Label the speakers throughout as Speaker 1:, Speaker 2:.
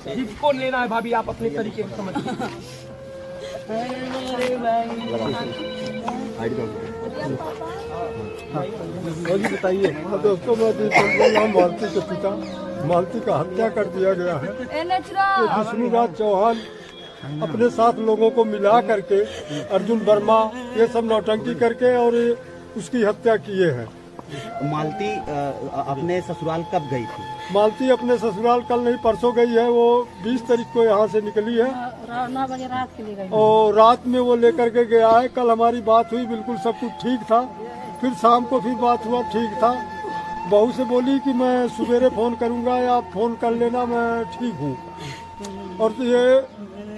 Speaker 1: जिसको लेना है भाभी आप अपने तरीके से समझिए।
Speaker 2: बताइए दोस्तों, मैं मालती के पिता मालती का हत्या कर दिया गया है। विष्णुराज चौहान अपने साथ लोगों को मिला करके अर्जुन वर्मा ये सब नौटंकी करके और उसकी हत्या किए हैं।
Speaker 3: मालती अपने ससुराल कब गई थी?
Speaker 2: मालती अपने ससुराल कल नहीं परसों गई है। वो 20 तारीख को यहाँ से निकली है
Speaker 4: 9 बजे रात के लिए गई
Speaker 2: और रात में वो लेकर के गया है। कल हमारी बात हुई, बिल्कुल सब कुछ ठीक था। फिर शाम को फिर बात हुआ, ठीक था। बहू से बोली कि मैं सवेरे फोन करूंगा या फोन कर लेना, मैं ठीक हूँ। और तो ये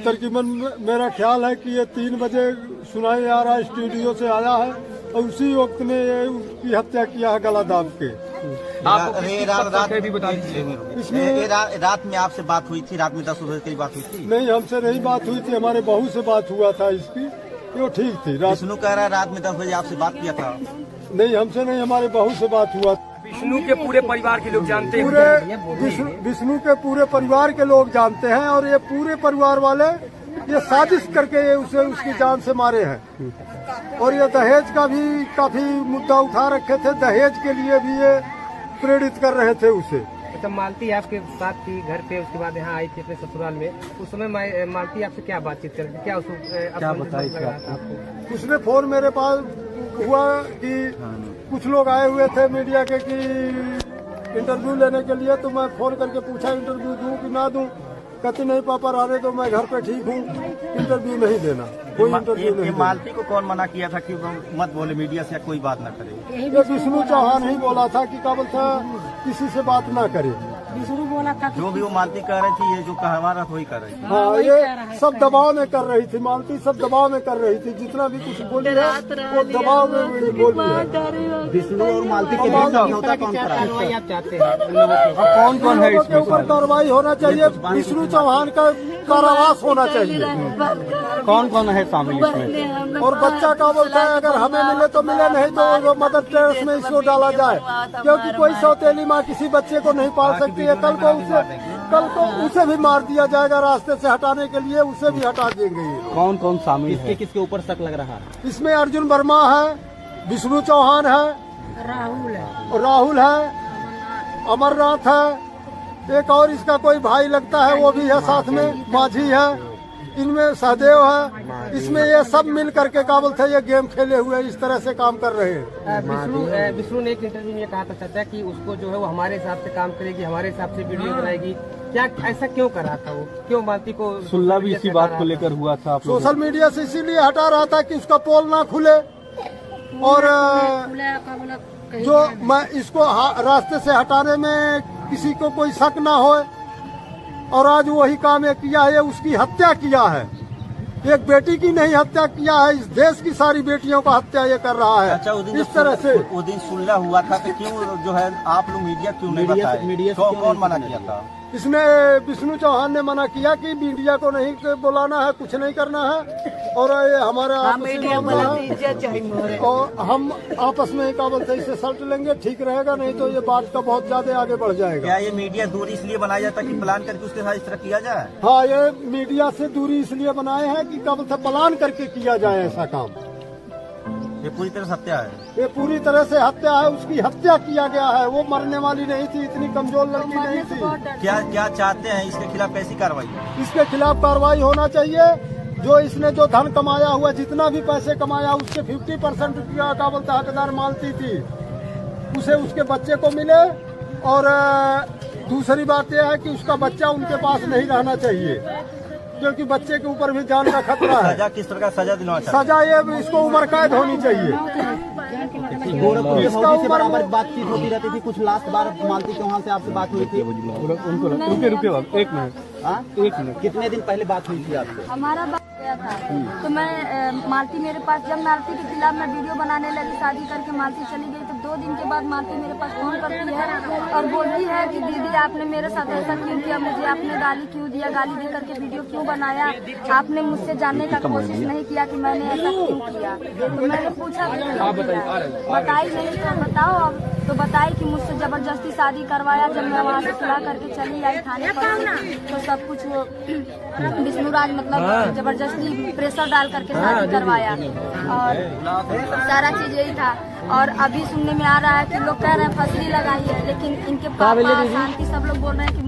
Speaker 2: तकरीबन मेरा ख्याल है कि ये 3 बजे सुनाई आ रहा है, स्टूडियो से आया है और उसी वक्त में ये उसकी हत्या किया है गला दाब के।
Speaker 3: रात में आपसे बात हुई थी? रात में 10 बजे की बात हुई थी?
Speaker 2: नहीं, हमसे नहीं बात हुई थी, हमारे बहू से बात हुआ था इसकी। वो ठीक थी।
Speaker 3: विष्णु कह रहा है रात में 10 बजे आपसे बात किया था?
Speaker 2: नहीं, हमसे नहीं, हमारे बहू से बात हुआ।
Speaker 1: विष्णु के पूरे परिवार के लोग जानते हैं,
Speaker 2: विष्णु के पूरे परिवार के लोग जानते हैं और ये पूरे परिवार वाले ये साजिश करके ये उसे उसकी जान से मारे हैं। और ये दहेज का भी काफी मुद्दा उठा रखे थे, दहेज के लिए भी ये प्रेरित कर रहे थे उसे।
Speaker 1: अच्छा, मालती आपके साथ थी घर पे, उसके बाद यहाँ आई थी अपने ससुराल में। उस समय मालती आपसे क्या बातचीत कर रही थी, क्या उसको क्या बताई आपको?
Speaker 2: उसने फोन मेरे पास हुआ कि कुछ लोग आए हुए थे मीडिया के कि इंटरव्यू लेने के लिए, तो मैं फोन करके पूछा इंटरव्यू दूं कि ना दूं। कहती नहीं पापा रहने दो, मैं घर पे ठीक हूँ, इंटरव्यू नहीं देना, कोई इंटरव्यू नहीं।
Speaker 3: मालती को कौन मना किया था कि मत बोले मीडिया से, कोई बात न करे?
Speaker 2: ये विष्णु चौहान ही बोला था कि क्या बोलता किसी से बात ना करे।
Speaker 4: विष्णु बोला था
Speaker 3: जो भी वो मालती कह रही थी, ये जो कहवा रहा वही कर रही थी।
Speaker 2: हाँ, ये सब दबाव में कर रही थी। मालती सब दबाव में कर रही थी, जितना भी कुछ बोली है वो दबाव में बोली है।
Speaker 3: विष्णु और मालती के बीच समझौता कौन करा?
Speaker 1: आप चाहते हैं
Speaker 2: कौन कौन है इसके ऊपर कार्रवाई होना चाहिए? विष्णु चौहान का कारावास होना चाहिए।
Speaker 3: कौन कौन है शामिल इसमें?
Speaker 2: और बच्चा का बोलता है अगर हमें मिले तो मिले, नहीं तो मदर टेरेस में इसको डाला जाए, क्योंकि कोई सौतेली माँ किसी बच्चे को नहीं पाल सकती है। कल को उसे भी मार दिया जाएगा, रास्ते से हटाने के लिए उसे भी हटा देंगे।
Speaker 3: कौन कौन शामिल है? किसके ऊपर शक लग रहा है?
Speaker 2: इसमें अर्जुन वर्मा है, विष्णु चौहान है, राहुल है, अमरनाथ है, एक और इसका कोई भाई लगता है वो भी है साथ में, माझी है, इनमें सहदेव है। इसमें ये सब मिल करके काबुल थे, ये गेम खेले हुए इस तरह से काम कर रहे हैं।
Speaker 1: विष्णु ने एक इंटरव्यू में कहा था चाचा कि उसको जो है वो हमारे हिसाब से काम करेगी, हमारे हिसाब से वीडियो बनाएगी। क्या ऐसा क्यों कर रहा था वो? क्यों मालती को
Speaker 3: सुल्ला भी इसी बात को लेकर हुआ था?
Speaker 2: सोशल मीडिया से इसीलिए हटा रहा था कि उसका पोल ना खुले और जो मैं इसको रास्ते से हटाने में किसी को कोई शक ना हो। और आज वही काम ये किया है, उसकी हत्या किया है। एक बेटी की नहीं हत्या किया है, इस देश की सारी बेटियों का हत्या ये कर रहा है।
Speaker 3: अच्छा,
Speaker 2: इस तरह से
Speaker 3: वो दिन सुलह हुआ था तो क्यों जो है आप लोग मीडिया क्यों नहीं बताए? कौन मना किया था?
Speaker 2: इसमें विष्णु चौहान ने मना किया कि मीडिया को नहीं बुलाना है, कुछ नहीं करना है और ये हमारा आपसी मामला है और हम आपस में क्या बोलते हैं इससे सल्ट लेंगे, ठीक रहेगा, नहीं तो ये बात का बहुत ज्यादा आगे बढ़ जाएगा।
Speaker 3: क्या ये मीडिया दूरी इसलिए बनाया जाता है कि प्लान करके उसके साथ इस तरह किया जाए?
Speaker 2: हाँ, ये मीडिया से दूरी इसलिए बनाए हैं कि क्या बोलते प्लान करके किया जाए ऐसा काम।
Speaker 3: ये पूरी तरह से हत्या है।
Speaker 2: ये पूरी तरह से हत्या है, उसकी हत्या किया गया है। वो मरने वाली नहीं थी, इतनी कमजोर लड़की नहीं थी।
Speaker 3: क्या चाहते हैं इसके खिलाफ कैसी कार्रवाई?
Speaker 2: इसके खिलाफ कार्रवाई होना चाहिए। जो इसने जो धन कमाया हुआ, जितना भी पैसे कमाया, उसके 50% क्या बोलता हकदार मालती थी, उसे उसके बच्चे को मिले। और दूसरी बात यह है कि उसका बच्चा उनके पास नहीं रहना चाहिए, क्योंकि बच्चे के ऊपर भी जान का खतरा है।
Speaker 3: सजा किस तरह का सजा दिलवाना?
Speaker 2: सजा ये इसको उम्र कैद होनी चाहिए।
Speaker 3: इसका उम्र बातचीत होती रहती थी। कुछ लास्ट बार मालती चौहान से आपसे बात हुई थी?
Speaker 2: रुके एक मिनट।
Speaker 3: कितने दिन पहले बात हुई थी आपसे?
Speaker 4: हमारा बात गया था तो मैं मालती मेरे पास, जब मालती के खिलाफ मैं वीडियो बनाने लगी, शादी करके मालती चली गई, तो 2 दिन के बाद मालती मेरे पास फोन करती है और बोलती है कि दीदी आपने मेरे साथ ऐसा क्यों किया, मुझे आपने गाली क्यों दिया, गाली दे करके वीडियो क्यों बनाया, आपने मुझसे जानने का कोशिश नहीं किया कि मैंने ऐसा क्यों किया। तो मैंने पूछा बताई नहीं, तो बताओ अब। तो बताई कि मुझसे जबरदस्ती शादी करवाया। जब मैं वहाँ से सुलह करके चली आई थाने पर से, तो सब कुछ वो विष्णुराज मतलब जबरदस्ती प्रेशर डाल करके शादी करवाया और सारा चीज यही था। और अभी सुनने में आ रहा है कि लोग कह रहे हैं फसली लगाई है, लेकिन इनके पापा शांति सब लोग बोल रहे हैं कि